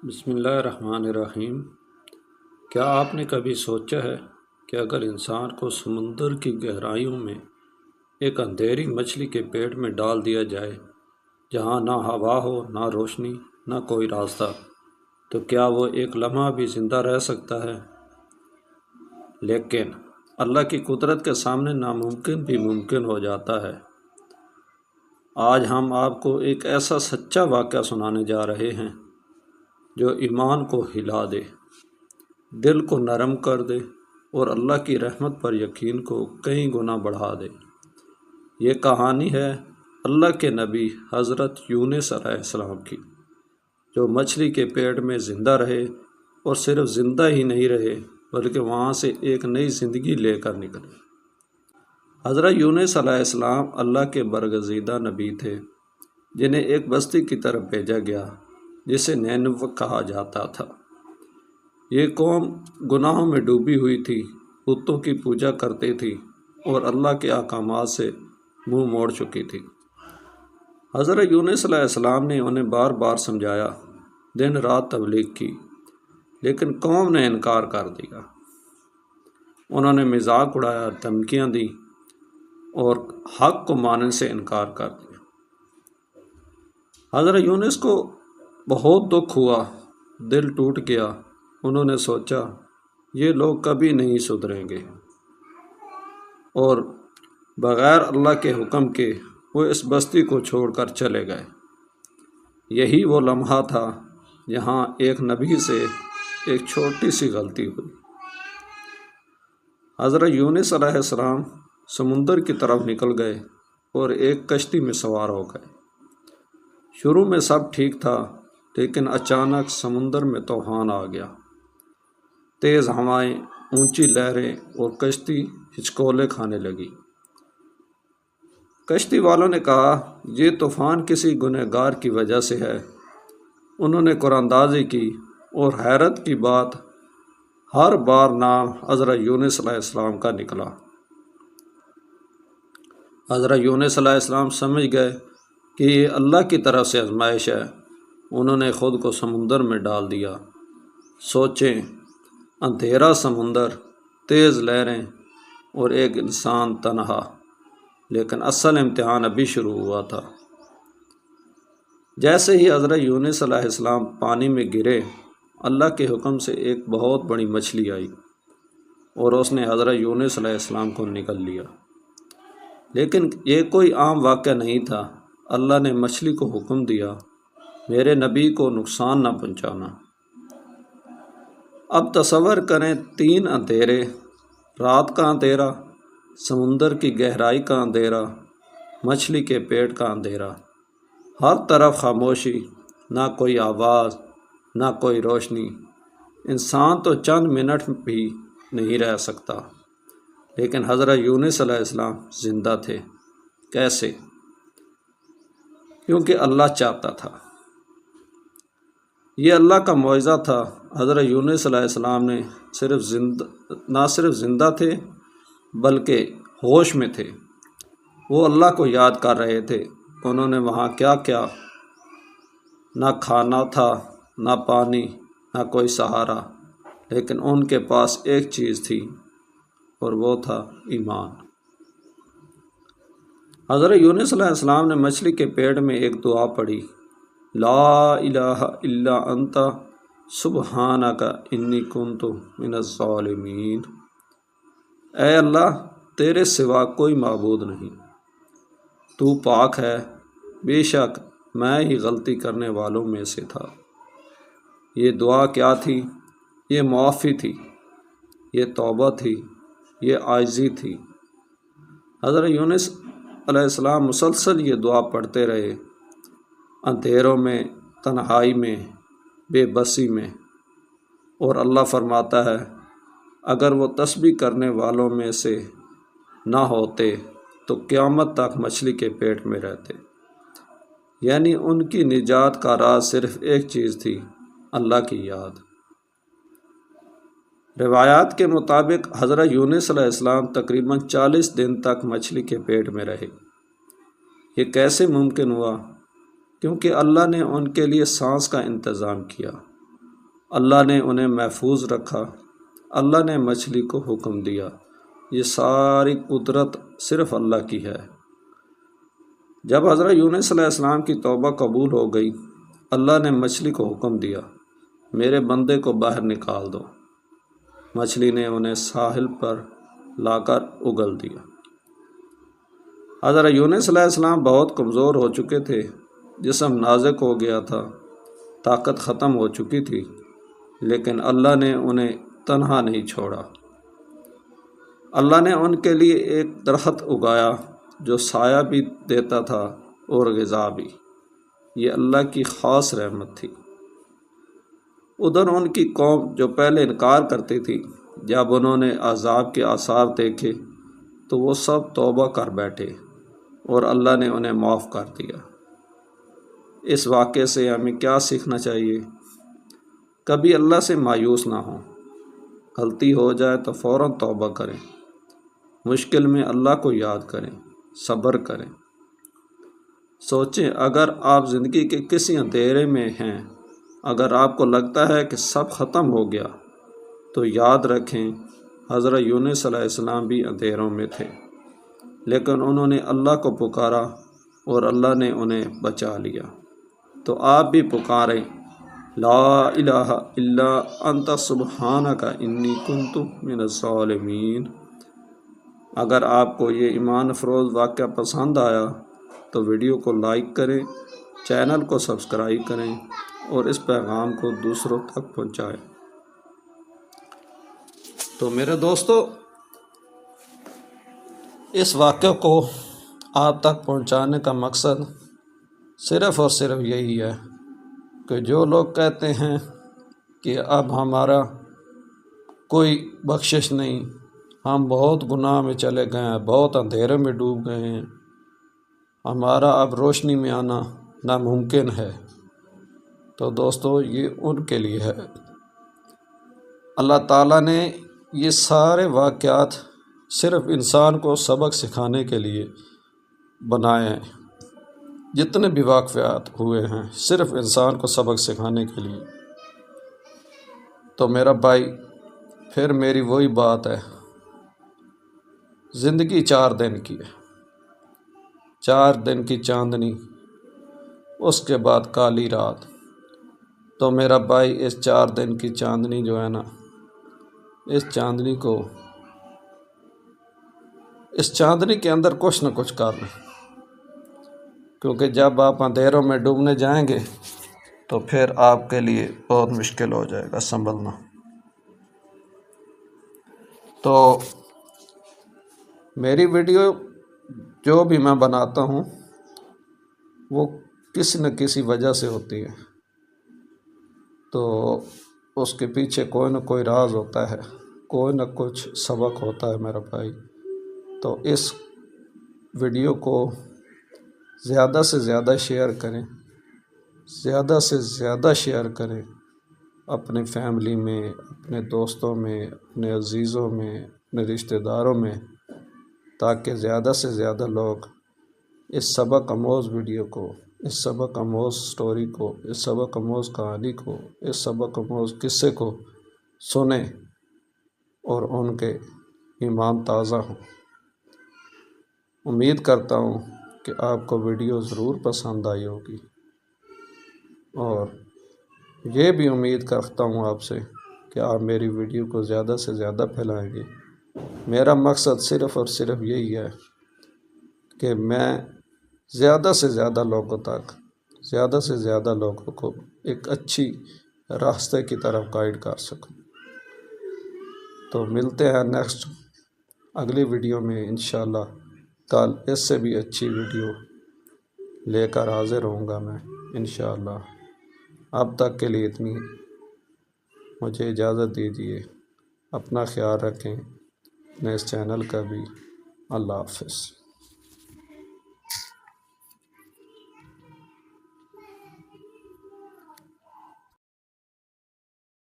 بسم اللہ الرحمن الرحیم۔ کیا آپ نے کبھی سوچا ہے کہ اگر انسان کو سمندر کی گہرائیوں میں ایک اندھیری مچھلی کے پیٹ میں ڈال دیا جائے، جہاں نہ ہوا ہو، نہ روشنی، نہ کوئی راستہ، تو کیا وہ ایک لمحہ بھی زندہ رہ سکتا ہے؟ لیکن اللہ کی قدرت کے سامنے ناممکن بھی ممکن ہو جاتا ہے۔ آج ہم آپ کو ایک ایسا سچا واقعہ سنانے جا رہے ہیں جو ایمان کو ہلا دے، دل کو نرم کر دے اور اللہ کی رحمت پر یقین کو کئی گنا بڑھا دے۔ یہ کہانی ہے اللہ کے نبی حضرت یونس علیہ السلام کی، جو مچھلی کے پیٹ میں زندہ رہے، اور صرف زندہ ہی نہیں رہے بلکہ وہاں سے ایک نئی زندگی لے کر نکلے۔ حضرت یونس علیہ السلام اللہ کے برگزیدہ نبی تھے، جنہیں ایک بستی کی طرف بھیجا گیا جسے نینوے کہا جاتا تھا۔ یہ قوم گناہوں میں ڈوبی ہوئی تھی، بتوں کی پوجا کرتی تھی اور اللہ کے احکامات سے منہ موڑ چکی تھی۔ حضرت یونس علیہ السلام نے انہیں بار بار سمجھایا، دن رات تبلیغ کی، لیکن قوم نے انکار کر دیا۔ انہوں نے مذاق اڑایا، دھمکیاں دیں اور حق کو ماننے سے انکار کر دیا۔ حضرت یونس کو بہت دکھ ہوا، دل ٹوٹ گیا۔ انہوں نے سوچا یہ لوگ کبھی نہیں سدھریں گے، اور بغیر اللہ کے حکم کے وہ اس بستی کو چھوڑ کر چلے گئے۔ یہی وہ لمحہ تھا جہاں ایک نبی سے ایک چھوٹی سی غلطی ہوئی۔ حضرت یونس علیہ السلام سمندر کی طرف نکل گئے اور ایک کشتی میں سوار ہو گئے۔ شروع میں سب ٹھیک تھا، لیکن اچانک سمندر میں طوفان آ گیا۔ تیز ہوائیں، اونچی لہریں اور کشتی ہچکولے کھانے لگی۔ کشتی والوں نے کہا یہ طوفان کسی گنہگار کی وجہ سے ہے۔ انہوں نے قرآن اندازی کی اور حیرت کی بات، ہر بار نام حضرت یونس علیہ السلام کا نکلا۔ حضرت یونس علیہ السلام سمجھ گئے کہ یہ اللہ کی طرف سے آزمائش ہے۔ انہوں نے خود کو سمندر میں ڈال دیا۔ سوچیں، اندھیرا سمندر، تیز لہریں اور ایک انسان تنہا، لیکن اصل امتحان ابھی شروع ہوا تھا۔ جیسے ہی حضرت یونس علیہ السلام پانی میں گرے، اللہ کے حکم سے ایک بہت بڑی مچھلی آئی اور اس نے حضرت یونس علیہ السلام کو نگل لیا۔ لیکن یہ کوئی عام واقعہ نہیں تھا۔ اللہ نے مچھلی کو حکم دیا، میرے نبی کو نقصان نہ پہنچانا۔ اب تصور کریں، 3 اندھیرے، رات کا اندھیرا، سمندر کی گہرائی کا اندھیرا، مچھلی کے پیٹ کا اندھیرا، ہر طرف خاموشی، نہ کوئی آواز، نہ کوئی روشنی۔ انسان تو چند منٹ بھی نہیں رہ سکتا، لیکن حضرت یونس علیہ السلام زندہ تھے۔ کیسے؟ کیونکہ اللہ چاہتا تھا۔ یہ اللہ کا معجزہ تھا۔ حضرت یونس علیہ السلام نے نہ صرف زندہ تھے بلکہ ہوش میں تھے۔ وہ اللہ کو یاد کر رہے تھے۔ انہوں نے وہاں کیا کیا؟ نہ کھانا تھا، نہ پانی، نہ کوئی سہارا، لیکن ان کے پاس ایک چیز تھی، اور وہ تھا ایمان۔ حضرت یونس علیہ السلام نے مچھلی کے پیٹ میں ایک دعا پڑھی، لا الہ الا انت سبحانک انی کنت من الظالمین۔ اے اللہ، تیرے سوا کوئی معبود نہیں، تو پاک ہے، بے شک میں ہی غلطی کرنے والوں میں سے تھا۔ یہ دعا کیا تھی؟ یہ معافی تھی، یہ توبہ تھی، یہ عاجزی تھی۔ حضرت یونس علیہ السلام مسلسل یہ دعا پڑھتے رہے، اندھیروں میں، تنہائی میں، بے بسی میں، اور اللہ فرماتا ہے اگر وہ تسبیح کرنے والوں میں سے نہ ہوتے تو قیامت تک مچھلی کے پیٹ میں رہتے۔ یعنی ان کی نجات کا راز صرف ایک چیز تھی، اللہ کی یاد۔ روایات کے مطابق حضرت یونس علیہ السلام تقریباً 40 دن تک مچھلی کے پیٹ میں رہے۔ یہ کیسے ممکن ہوا؟ کیونکہ اللہ نے ان کے لیے سانس کا انتظام کیا۔ اللہ نے انہیں محفوظ رکھا، اللہ نے مچھلی کو حکم دیا۔ یہ ساری قدرت صرف اللہ کی ہے۔ جب حضرت یونس علیہ السلام کی توبہ قبول ہو گئی، اللہ نے مچھلی کو حکم دیا، میرے بندے کو باہر نکال دو۔ مچھلی نے انہیں ساحل پر لا کر اگل دیا۔ حضرت یونس علیہ السلام بہت کمزور ہو چکے تھے، جسم نازک ہو گیا تھا، طاقت ختم ہو چکی تھی، لیکن اللہ نے انہیں تنہا نہیں چھوڑا۔ اللہ نے ان کے لیے ایک درخت اگایا جو سایہ بھی دیتا تھا اور غذا بھی۔ یہ اللہ کی خاص رحمت تھی۔ ادھر ان کی قوم جو پہلے انکار کرتی تھی، جب انہوں نے عذاب کے آثار دیکھے تو وہ سب توبہ کر بیٹھے اور اللہ نے انہیں معاف کر دیا۔ اس واقعے سے ہمیں کیا سیکھنا چاہیے؟ کبھی اللہ سے مایوس نہ ہوں، غلطی ہو جائے تو فوراً توبہ کریں، مشکل میں اللہ کو یاد کریں، صبر کریں۔ سوچیں، اگر آپ زندگی کے کسی اندھیرے میں ہیں، اگر آپ کو لگتا ہے کہ سب ختم ہو گیا، تو یاد رکھیں حضرت یونس علیہ السلام بھی اندھیروں میں تھے، لیکن انہوں نے اللہ کو پکارا اور اللہ نے انہیں بچا لیا۔ تو آپ بھی پکاریں، لا الہ الا انت سبحانک انی کنت من الظالمین۔ اگر آپ کو یہ ایمان افروز واقعہ پسند آیا تو ویڈیو کو لائک کریں، چینل کو سبسکرائب کریں اور اس پیغام کو دوسروں تک پہنچائیں۔ تو میرے دوستو، اس واقعے کو آپ تک پہنچانے کا مقصد صرف اور صرف یہی ہے کہ جو لوگ کہتے ہیں کہ اب ہمارا کوئی بخشش نہیں، ہم بہت گناہ میں چلے گئے ہیں، بہت اندھیرے میں ڈوب گئے ہیں، ہمارا اب روشنی میں آنا ناممکن ہے، تو دوستو یہ ان کے لیے ہے۔ اللہ تعالیٰ نے یہ سارے واقعات صرف انسان کو سبق سکھانے کے لیے بنائے ہیں۔ جتنے بھی واقعات ہوئے ہیں صرف انسان کو سبق سکھانے کے لیے۔ تو میرا بھائی، پھر میری وہی بات ہے، زندگی 4 دن کی ہے، 4 دن کی چاندنی، اس کے بعد کالی رات۔ تو میرا بھائی، اس 4 دن کی چاندنی جو ہے نا، اس چاندنی کے اندر کچھ نہ کچھ کر لیں، کیونکہ جب آپ اندھیروں میں ڈوبنے جائیں گے تو پھر آپ کے لیے بہت مشکل ہو جائے گا سنبھلنا۔ تو میری ویڈیو جو بھی میں بناتا ہوں وہ کسی نہ کسی وجہ سے ہوتی ہے، تو اس کے پیچھے کوئی نہ کوئی راز ہوتا ہے، کوئی نہ کچھ سبق ہوتا ہے میرا بھائی۔ تو اس ویڈیو کو زیادہ سے زیادہ شیئر کریں، زیادہ سے زیادہ شیئر کریں، اپنے فیملی میں، اپنے دوستوں میں، اپنے عزیزوں میں، اپنے رشتہ داروں میں، تاکہ زیادہ سے زیادہ لوگ اس سبق آموز ویڈیو کو، اس سبق آموز سٹوری کو، اس سبق آموز کہانی کو، اس سبق آموز قصے کو سنیں اور ان کے ایمان تازہ ہوں۔ امید کرتا ہوں کہ آپ کو ویڈیو ضرور پسند آئی ہوگی، اور یہ بھی امید کرتا ہوں آپ سے کہ آپ میری ویڈیو کو زیادہ سے زیادہ پھیلائیں گے۔ میرا مقصد صرف اور صرف یہی ہے کہ میں زیادہ سے زیادہ لوگوں تک، زیادہ سے زیادہ لوگوں کو ایک اچھی راستے کی طرف گائیڈ کر سکوں۔ تو ملتے ہیں نیکسٹ اگلی ویڈیو میں انشاءاللہ۔ کل اس سے بھی اچھی ویڈیو لے کر حاضر ہوں گا میں انشاءاللہ۔ اب تک کے لیے اتنی، مجھے اجازت دیجیے۔ اپنا خیال رکھیں، اپنے اس چینل کا بھی۔ اللہ حافظ۔